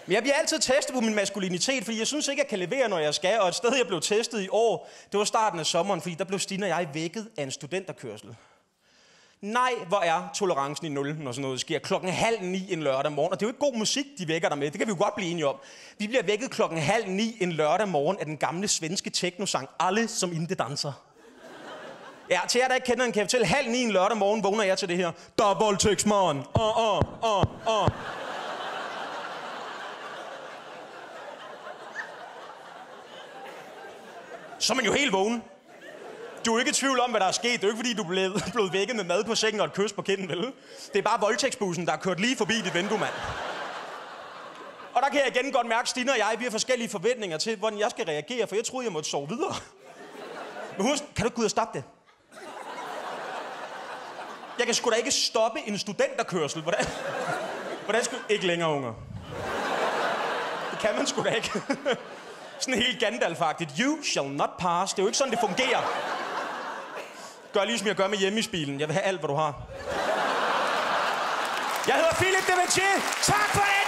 Men jeg bliver altid testet på min maskulinitet, fordi jeg synes ikke, jeg kan levere, når jeg skal. Og et sted, jeg blev testet i år, det var starten af sommeren, fordi der blev Stine og jeg vækket af en studenterkørsel. Nej, hvor er tolerancen i nul, når sådan noget sker. 8:30 en lørdag morgen. Og det er jo ikke god musik, de vækker dig med. Det kan vi jo godt blive enige om. Vi bliver vækket 8:30 en lørdag morgen af den gamle svenske technosang Alle som inte danser. Ja, til jer, der ikke kender den, kan jeg fortælle. 8:30 en lørdag morgen vågner jeg til det her. Der er voldtægtsmorgen. Så er man jo helt vågen. Du er jo ikke i tvivl om, hvad der er sket. Det er jo ikke, fordi du er blevet vækket med mad på sengen og et kys på kinden, vel? Det er bare voldtægtsbussen, der er kørt lige forbi dit vindue, mand. Og der kan jeg igen godt mærke, at Stine og jeg, vi har forskellige forventninger til, hvordan jeg skal reagere, for jeg troede, jeg måtte sove videre. Men husk, kan du ikke gå ud og stoppe det? Jeg kan sgu da ikke stoppe en studenterkørsel. Hvordan skulle... Ikke længere, unger. Det kan man sgu da ikke. Sådan helt Gandalf-agtigt. You shall not pass. Det er jo ikke sådan, det fungerer. Gør lige, som jeg gør med hjemmesbilen. Jeg vil have alt, hvad du har. Jeg hedder Philip de Metier. Tak for det!